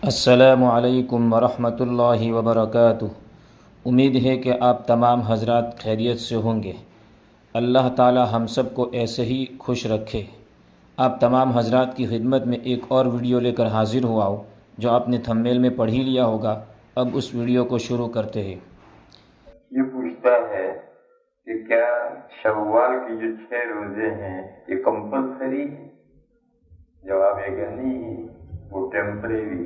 السلام علیکم ورحمۃ اللہ وبرکاتہ۔ امید ہے کہ آپ تمام حضرات خیریت سے ہوں گے۔ اللہ تعالی ہم سب کو ایسے ہی خوش رکھے۔ آپ تمام حضرات کی خدمت میں ایک اور ویڈیو لے کر حاضر ہوا ہوں جو آپ نے تھمبنیل میں پڑھ ہی لیا ہوگا۔ اب اس ویڈیو کو شروع کرتے ہیں۔ یہ پوچھتا ہے کہ کیا شوال کی جو 6 روزے ہیں یہ کمپلسری ہے؟ جواب ہے کہ نہیں، وہ ٹیمپریری،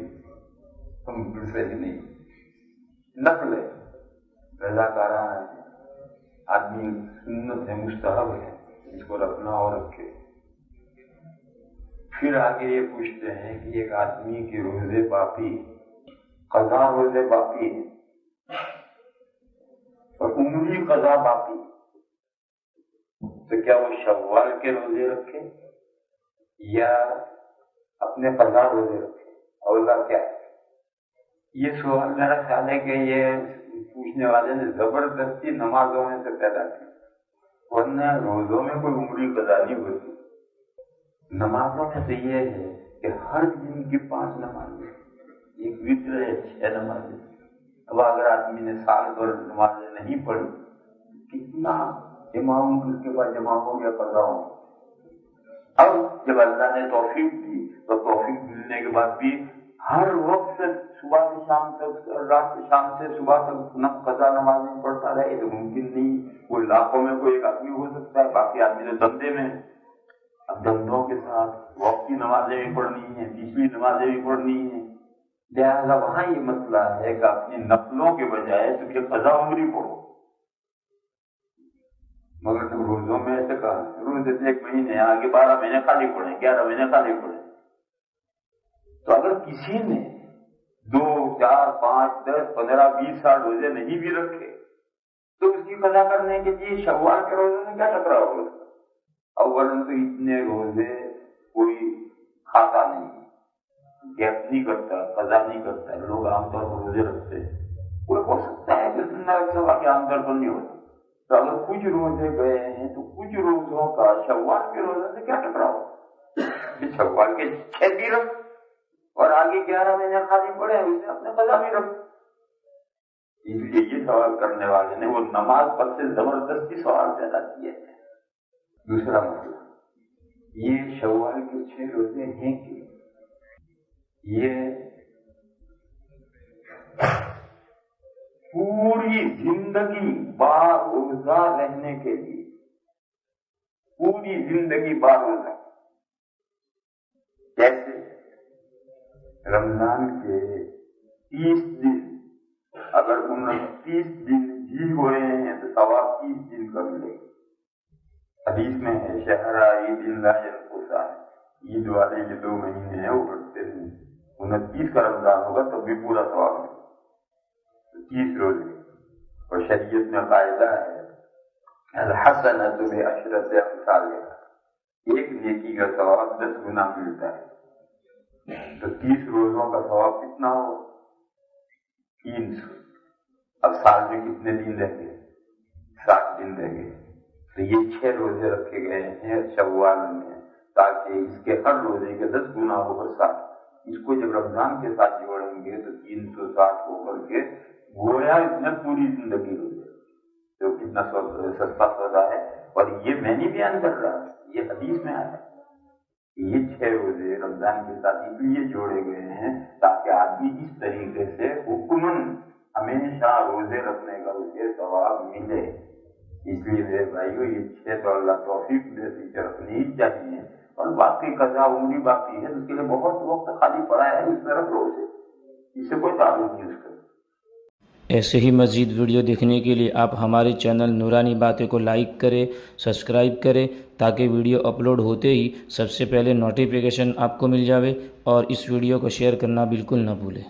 کمپلسری نہیں، نفل ہے، رضاکارانہ ہے، آدمی سنت ہے، مستحب ہے، اس کو رکھنا اور رکھے۔ پھر آگے یہ پوچھتے ہیں کہ ایک آدمی کے روزے باقی، قضا روزے باقی ہیں اور عمری قضا باقی، تو کیا وہ شوال کے روزے رکھے یا اپنے قضا روزے رکھے؟ اولا کیا ہے؟ یہ سوال میرا خیال ہے کہ یہ پوچھنے والے نے زبردستی نمازوں میں سے پیدا کیا، ورنہ روزوں میں کوئی عمری قضا نہیں ہوتی۔ نمازوں میں سے یہ ہے کہ ہر دن کی 5 نمازیں، ایک وتر ہے 6 نمازیں۔ اب اگر آدمی نے سال بھر نمازیں نہیں پڑھی، کتنا امام کے بعد جمع ہو گیا قضا ہو۔ اب جب اللہ نے توفیق دی تو توفیق ملنے کے بعد بھی ہر وقت صبح سے شام تک، رات سے شام سے صبح تک قضا نمازیں پڑھتا رہے تو ممکن نہیں۔ وہ لاکھوں میں کوئی ایک آدمی ہو سکتا ہے، باقی آدمی تو دندے میں ہے۔ اب دندوں کے ساتھ وقت کی نمازیں بھی پڑھنی ہیں، تیسری نمازیں بھی پڑھنی ہیں، لہٰذا وہاں یہ مسئلہ ہے کہ اپنی نفلوں کے بجائے تو کہ قضا عمری پڑھو۔ مگر تم روزوں میں ایسے کہا، روزے سے 1 مہینے آگے 12 مہینے خالی پڑھیں، 11 مہینے خالی پڑھیں۔ تو اگر کسی نے 2، 4، 5، 10، 15، 20 سال روزے نہیں بھی رکھے تو اس کی قضا کرنے کے لیے شوال کے روزے سے کیا ٹکراؤ ہوگا؟ اولاً تو اتنے روزے کوئی کھاتا نہیں، گیپ نہیں کرتا، قضا نہیں کرتا۔ لوگ عام طور پر روزے رکھتے ہیں، کوئی ہو سکتا ہے کہ سنت سوا کے عام طور پر نہیں ہوتا۔ تو اگر کچھ روزے گئے ہیں تو کچھ روزوں کا شوال کے روزے سے کیا ٹکراؤ؟ شوال کے 6 بھی رکھ اور آگے 11 مہینے خالی پڑے، اسے اپنے قضا بھی رکھ۔ اس لیے یہ سوال کرنے والے نے وہ نماز پر سے زبردستی سوال پیدا کیا ہے۔ دوسرا مسئلہ، یہ شوال کے 6 روزے ہیں کہ یہ پوری زندگی باروزہ رہنے کے لیے، پوری زندگی باروزہ، جیسے رمضان کے 30 دن اگر 29 دن جی ہوئے ہیں تو ثواب 30 دن کا ملے گا۔ حدیث میں ہے شہر عید لا ينقصان، عید والے جو 2 مہینے ہیں وہ بڑھتے نہیں، 29 کا رمضان ہوگا تو بھی پورا ثواب ہے۔ 30 روزے، اور شریعت میں قاعدہ ہے الحسنۃ بعشرۃ امثالھا، ایک نیکی کا ثواب 10 گنا ملتا ہے۔ تو 30 روزوں کا ثواب کتنا ہو؟ 300۔ اب سال میں کتنے دن رہ گئے؟ 60 دن رہ گئے۔ تو یہ 6 روزے رکھے گئے ہیں شوال میں تاکہ اس کے ہر روزے کے 10 گنا ہو کر 60۔ اس کو جب رمضان کے ساتھ جوڑیں گے تو 360 ہو کر کے گویا اس میں پوری زندگی ہو جائے، تو کتنا سستا سودا ہے۔ اور یہ میں نہیں بیان کر رہا، یہ حدیث میں آیا ہے۔ یہ 6 روزے رمضان کے ساتھ اس لیے جوڑے گئے ہیں تاکہ آدمی اس طریقے سے حکماً ہمیشہ روزے رکھنے کا اسے ثواب ملے۔ اس لیے میرے بھائیو یہ 6 تو اللہ توفیق دے کہ رکھنی ہی چاہیے، اور باقی قضا عمری باقی ہے، اس کے لیے بہت وقت خالی پڑا ہے، اس میں رکھ لو اسے، اس سے کوئی تعلق نہیں اس کا۔ ایسے ہی مزید ویڈیو دیکھنے کے لیے آپ ہمارے چینل نورانی باتیں کو لائک کریں، سبسکرائب کریں تاکہ ویڈیو اپلوڈ ہوتے ہی سب سے پہلے نوٹیفیکیشن آپ کو مل جاوے، اور اس ویڈیو کو شیئر کرنا بالکل نہ بھولیں۔